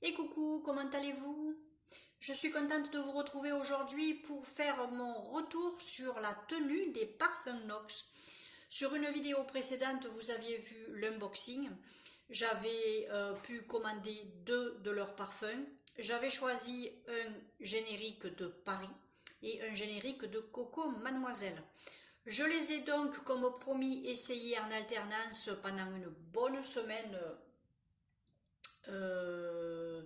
Et coucou, comment allez-vous? Je suis contente de vous retrouver aujourd'hui pour faire mon retour sur la tenue des parfums Nox. Sur une vidéo précédente, vous aviez vu l'unboxing. J'avais pu commander deux de leurs parfums. J'avais choisi un générique de Paris et un générique de Coco Mademoiselle. Je les ai donc, comme promis, essayés en alternance pendant une bonne semaine. euh,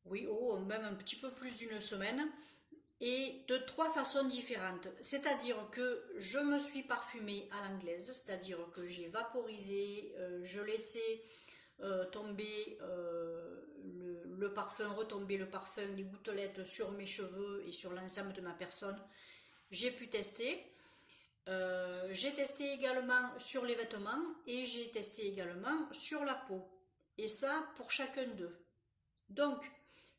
oui, oh, même un petit peu plus d'une semaine, et de trois façons différentes. C'est-à-dire que je me suis parfumée à l'anglaise, c'est-à-dire que j'ai vaporisé, je laissais tomber le parfum, retomber le parfum, les gouttelettes sur mes cheveux et sur l'ensemble de ma personne. J'ai pu tester. J'ai testé également sur les vêtements et j'ai testé également sur la peau. Et ça pour chacun d'eux. Donc,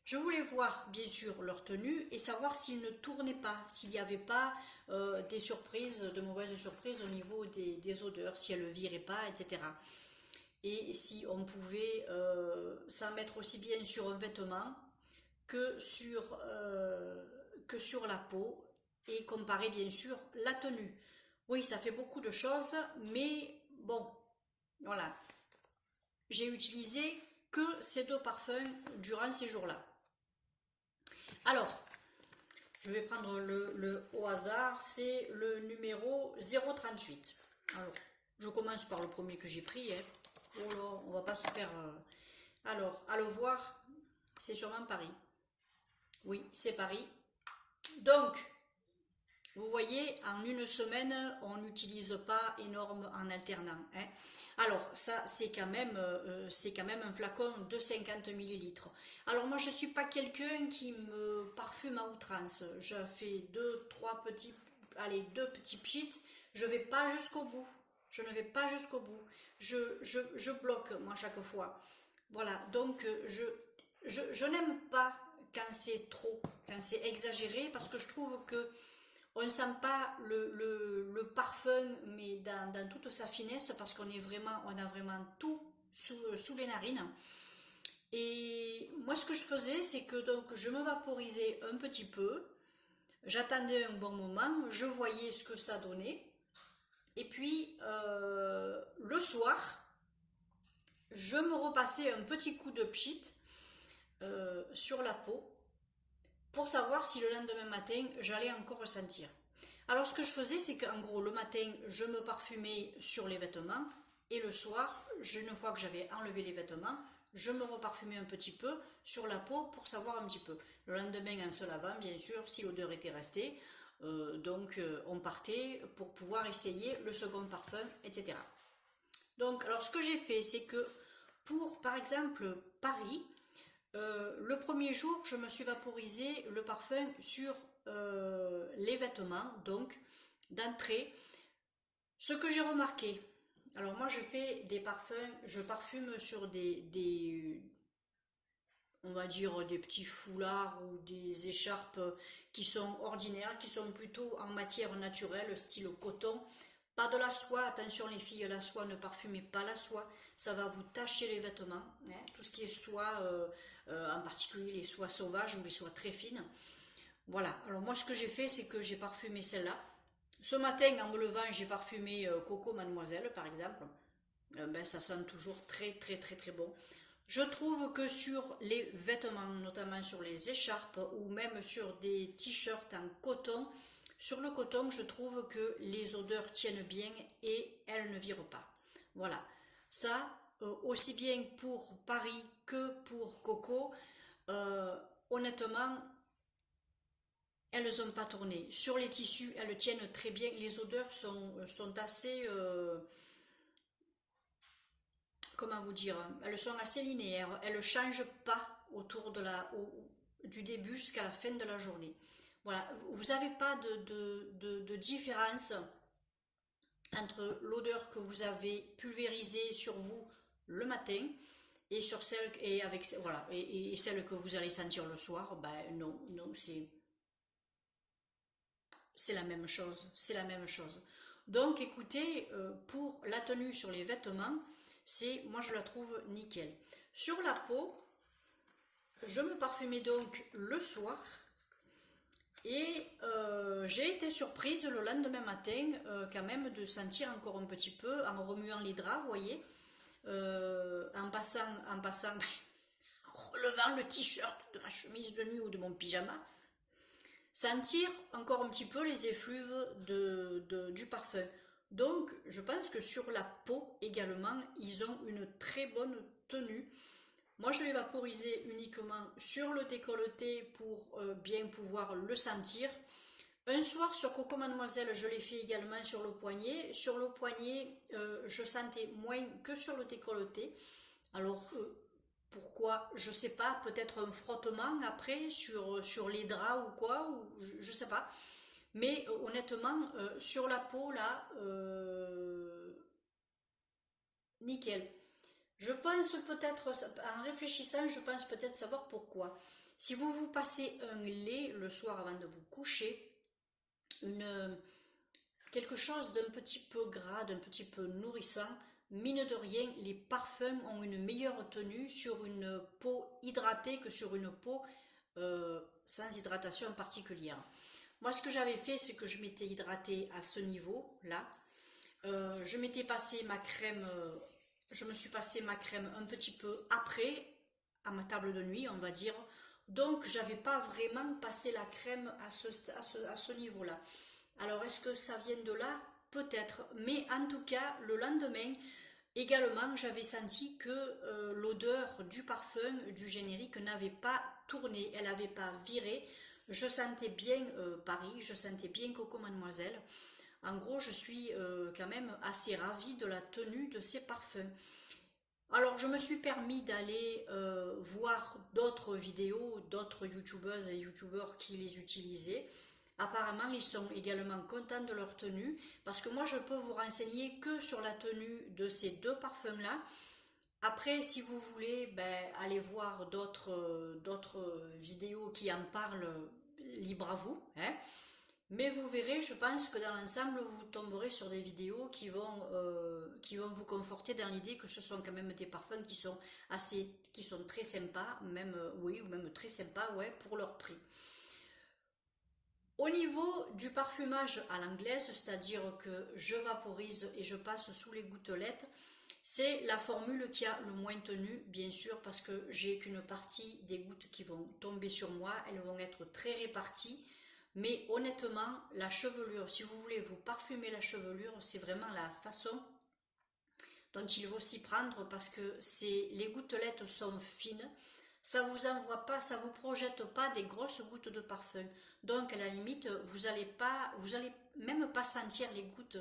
je voulais voir bien sûr leur tenue et savoir s'ils ne tournaient pas, s'il n'y avait pas des surprises, de mauvaises surprises au niveau des odeurs, si elles ne viraient pas, etc. Et si on pouvait s'en mettre aussi bien sur un vêtement que sur la peau et comparer bien sûr la tenue. Oui, ça fait beaucoup de choses, mais bon, voilà. J'ai utilisé que ces deux parfums durant ces jours-là. Alors, je vais prendre le au hasard, c'est le numéro 038. Alors, je commence par le premier que j'ai pris. Hein. Oh là, on va pas se faire... Alors, à le voir, c'est sûrement Paris. Oui, c'est Paris. Donc, vous voyez, en une semaine, on n'utilise pas énorme en alternant. Hein. Alors, ça, c'est quand même un flacon de 50 millilitres. Alors, moi, je ne suis pas quelqu'un qui me parfume à outrance. Je fais deux petits pchits. Je ne vais pas jusqu'au bout. Je ne vais pas jusqu'au bout. Je bloque, moi, chaque fois. Voilà, donc je n'aime pas quand c'est trop, quand c'est exagéré, parce que je trouve que on ne sent pas le parfum, mais dans toute sa finesse, parce on a vraiment tout sous les narines. Et moi, ce que je faisais, c'est que donc je me vaporisais un petit peu, j'attendais un bon moment, je voyais ce que ça donnait, et puis le soir, je me repassais un petit coup de pchit sur la peau pour savoir si le lendemain matin, j'allais encore ressentir. Alors ce que je faisais, c'est qu'en gros, le matin, je me parfumais sur les vêtements et le soir, une fois que j'avais enlevé les vêtements, je me reparfumais un petit peu sur la peau pour savoir un petit peu. Le lendemain, en se lavant, bien sûr, si l'odeur était restée, on partait pour pouvoir essayer le second parfum, etc. Donc, alors ce que j'ai fait, c'est que pour, par exemple, Paris, le premier jour, je me suis vaporisé le parfum sur les vêtements, donc d'entrée. Ce que j'ai remarqué, alors moi je fais des parfums, je parfume sur on va dire des petits foulards ou des écharpes qui sont ordinaires, qui sont plutôt en matière naturelle, style coton. Pas de la soie, attention les filles, la soie, ne parfumez pas la soie, ça va vous tacher les vêtements. Hein. Tout ce qui est soie, en particulier les soies sauvages ou les soies très fines. Voilà, alors moi ce que j'ai fait, c'est que j'ai parfumé celle-là. Ce matin, en me levant, j'ai parfumé Coco Mademoiselle, par exemple. Ben, ça sent toujours très très très très bon. Je trouve que sur les vêtements, notamment sur les écharpes ou même sur des t-shirts en coton, sur le coton, je trouve que les odeurs tiennent bien et elles ne virent pas. Voilà. Ça, aussi bien pour Paris que pour Coco, honnêtement, elles n'ont pas tourné. Sur les tissus, elles tiennent très bien. Les odeurs sont assez, comment vous dire, elles sont assez linéaires. Elles ne changent pas du début jusqu'à la fin de la journée. Voilà, vous n'avez pas de différence entre l'odeur que vous avez pulvérisée sur vous le matin et sur celle et avec voilà et celle que vous allez sentir le soir. Ben non, non, c'est la même chose, c'est la même chose. Donc écoutez, pour la tenue sur les vêtements, moi je la trouve nickel. Sur la peau, je me parfumais donc le soir et j'ai été surprise le lendemain matin quand même de sentir encore un petit peu, en remuant les draps, vous voyez, en passant, en relevant le t-shirt de ma chemise de nuit ou de mon pyjama, sentir encore un petit peu les effluves du parfum. Donc, je pense que sur la peau également, ils ont une très bonne tenue. Moi, je l'ai vaporisé uniquement sur le décolleté pour bien pouvoir le sentir. Un soir sur Coco Mademoiselle, je l'ai fait également sur le poignet. Sur le poignet, je sentais moins que sur le décolleté. Alors, pourquoi? Je sais pas, peut-être un frottement après sur les draps ou quoi, ou je sais pas. Mais honnêtement, sur la peau, là, nickel. Je pense peut-être, en réfléchissant, je pense peut-être savoir pourquoi. Si vous vous passez un lait le soir avant de vous coucher, une, quelque chose d'un petit peu gras, d'un petit peu nourrissant, mine de rien, les parfums ont une meilleure tenue sur une peau hydratée que sur une peau sans hydratation particulière. Moi, ce que j'avais fait, c'est que je m'étais hydratée à ce niveau-là. Je m'étais passé ma crème, je me suis passé ma crème un petit peu après, à ma table de nuit, on va dire. Donc, j'avais pas vraiment passé la crème à ce niveau-là. Alors, est-ce que ça vient de là? Peut-être. Mais en tout cas, le lendemain, également, j'avais senti que l'odeur du parfum, du générique, n'avait pas tourné, elle n'avait pas viré. Je sentais bien Paris, je sentais bien Coco Mademoiselle. En gros, je suis quand même assez ravie de la tenue de ces parfums. Alors, je me suis permis d'aller voir d'autres vidéos, d'autres youtubeuses et youtubeurs qui les utilisaient. Apparemment, ils sont également contents de leur tenue, parce que moi, je peux vous renseigner que sur la tenue de ces deux parfums-là. Après, si vous voulez, ben, allez voir d'autres vidéos qui en parlent, libre à vous, hein. Mais vous verrez, je pense que dans l'ensemble, vous tomberez sur des vidéos qui vont vous conforter dans l'idée que ce sont quand même des parfums qui sont très sympas, même, oui, ou même très sympas, ouais, pour leur prix. Au niveau du parfumage à l'anglaise, c'est-à-dire que je vaporise et je passe sous les gouttelettes, c'est la formule qui a le moins tenu, bien sûr, parce que j'ai qu'une partie des gouttes qui vont tomber sur moi, elles vont être très réparties. Mais honnêtement, la chevelure, si vous voulez vous parfumer la chevelure, c'est vraiment la façon dont il faut s'y prendre parce que les gouttelettes sont fines, ça vous envoie pas, ça vous projette pas des grosses gouttes de parfum. Donc à la limite, vous allez même pas sentir les gouttes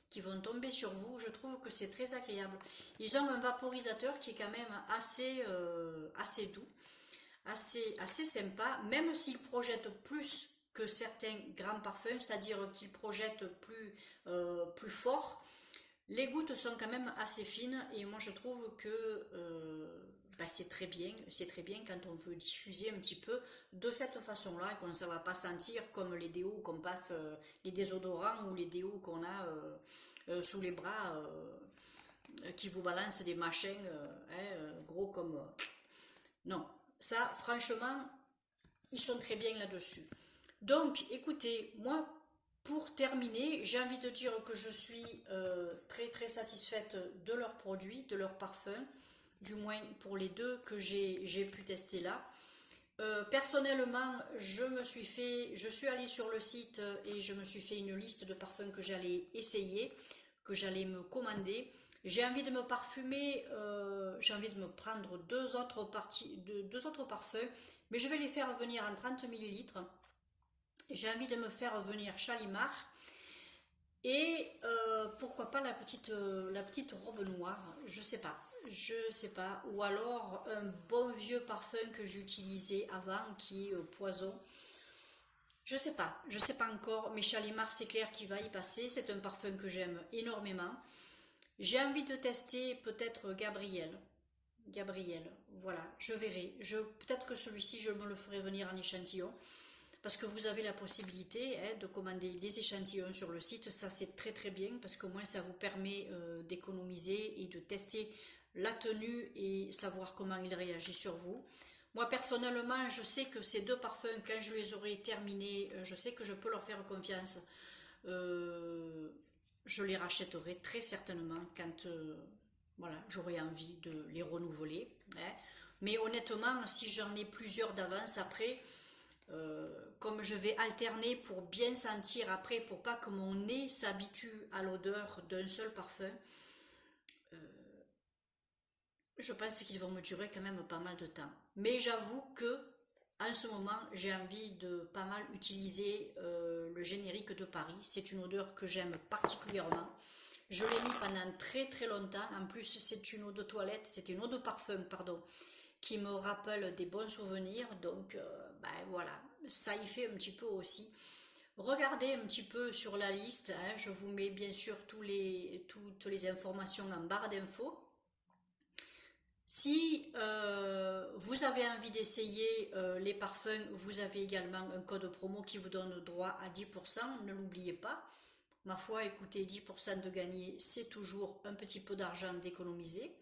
qui vont tomber sur vous. Je trouve que c'est très agréable. Ils ont un vaporisateur qui est quand même assez doux, assez sympa, même s'il projette plus que certains grands parfums, c'est-à-dire qu'ils projettent plus fort. Les gouttes sont quand même assez fines et moi je trouve que c'est très bien quand on veut diffuser un petit peu de cette façon-là et qu'on ne va pas sentir comme les déos qu'on passe, les désodorants ou les déos qu'on a sous les bras qui vous balancent des machins gros comme... non, ça franchement, ils sont très bien là-dessus. Donc écoutez, moi pour terminer, j'ai envie de dire que je suis très très satisfaite de leurs produits, de leurs parfums, du moins pour les deux que j'ai pu tester là. Personnellement, je suis allée sur le site et je me suis fait une liste de parfums que j'allais essayer, que j'allais me commander. J'ai envie de me parfumer, j'ai envie de me prendre deux autres parfums, mais je vais les faire venir en 30 millilitres. J'ai envie de me faire venir Chalimar et pourquoi pas la petite robe noire, je sais pas, ou alors un bon vieux parfum que j'utilisais avant qui est poison. Je sais pas encore, mais Chalimar c'est clair qu'il va y passer, c'est un parfum que j'aime énormément. J'ai envie de tester peut-être Gabriel, voilà, je verrai. Peut-être que celui-ci je me le ferai venir en échantillon parce que vous avez la possibilité de commander des échantillons sur le site, ça c'est très très bien parce qu'au moins ça vous permet d'économiser et de tester la tenue et savoir comment il réagit sur vous. Moi personnellement, je sais que ces deux parfums, quand je les aurai terminés, je sais que je peux leur faire confiance. Euh, je les rachèterai très certainement quand voilà, j'aurai envie de les renouveler, hein. Mais honnêtement, si j'en ai plusieurs d'avance après, comme je vais alterner pour bien sentir après, pour pas que mon nez s'habitue à l'odeur d'un seul parfum, je pense qu'ils vont me durer quand même pas mal de temps. Mais j'avoue que en ce moment, j'ai envie de pas mal utiliser le générique de Paris. C'est une odeur que j'aime particulièrement. Je l'ai mis pendant très très longtemps. En plus, c'est une eau de toilette, c'était une eau de parfum, pardon, qui me rappelle des bons souvenirs. Donc, ben voilà, ça y fait un petit peu aussi. Regardez un petit peu sur la liste, hein. Je vous mets bien sûr toutes les informations en barre d'infos. Si vous avez envie d'essayer les parfums, vous avez également un code promo qui vous donne droit à 10%, ne l'oubliez pas. Ma foi, écoutez, 10% de gagné, c'est toujours un petit peu d'argent d'économiser.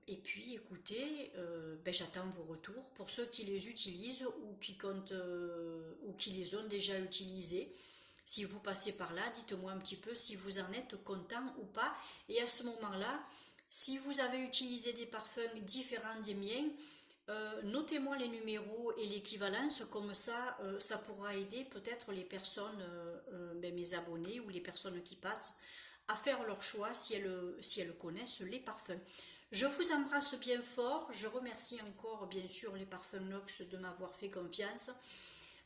Et puis, écoutez, ben, j'attends vos retours pour ceux qui les utilisent ou qui comptent ou qui les ont déjà utilisés. Si vous passez par là, dites-moi un petit peu si vous en êtes content ou pas. Et à ce moment-là, si vous avez utilisé des parfums différents des miens, notez-moi les numéros et l'équivalence, comme ça, ça pourra aider peut-être les personnes, ben, mes abonnés ou les personnes qui passent, à faire leur choix si elles connaissent les parfums. Je vous embrasse bien fort, je remercie encore bien sûr les parfums Nox de m'avoir fait confiance.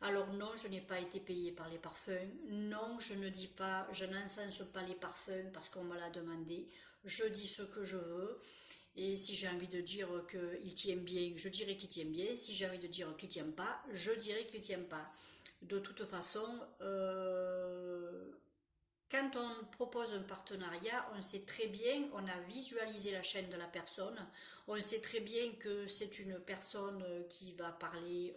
Alors non, je n'ai pas été payée par les parfums, non, je ne dis pas, je n'encense pas les parfums parce qu'on me l'a demandé, je dis ce que je veux. Et si j'ai envie de dire qu'il tient bien, je dirai qu'il tient bien. Si j'ai envie de dire qu'il tient pas, je dirai qu'il tient pas. De toute façon, quand on propose un partenariat, on sait très bien, on a visualisé la chaîne de la personne, on sait très bien que c'est une personne qui va parler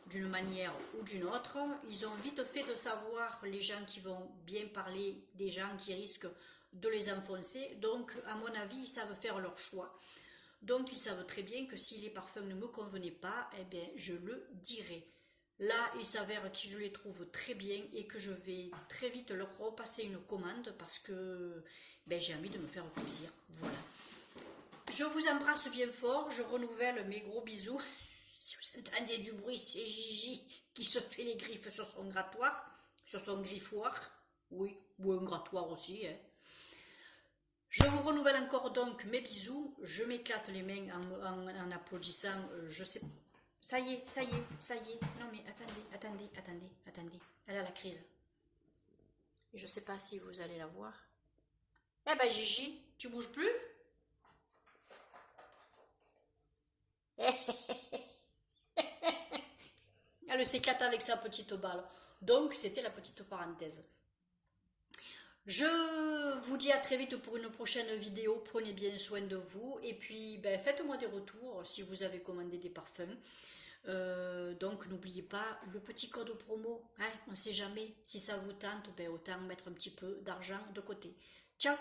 d'une manière ou d'une autre. Ils ont vite fait de savoir les gens qui vont bien parler des gens qui risquent de les enfoncer. Donc, à mon avis, ils savent faire leur choix. Donc, ils savent très bien que si les parfums ne me convenaient pas, eh bien, je le dirai. Là, il s'avère que je les trouve très bien et que je vais très vite leur repasser une commande parce que ben, j'ai envie de me faire plaisir. Voilà. Je vous embrasse bien fort. Je renouvelle mes gros bisous. Si vous entendez du bruit, c'est Gigi qui se fait les griffes sur son grattoir, sur son griffoir. Oui, ou un grattoir aussi, hein. Je vous renouvelle encore donc mes bisous. Je m'éclate les mains en applaudissant. Je sais. Ça y est, ça y est, ça y est. Non mais attendez. Elle a la crise. Je sais pas si vous allez la voir. Eh ben Gigi, tu bouges plus? Elle s'éclate avec sa petite balle. Donc c'était la petite parenthèse. Je vous dis à très vite pour une prochaine vidéo. Prenez bien soin de vous. Et puis, ben, faites-moi des retours si vous avez commandé des parfums. Donc, n'oubliez pas le petit code promo. Hein, on ne sait jamais. Si ça vous tente, ben, autant mettre un petit peu d'argent de côté. Ciao!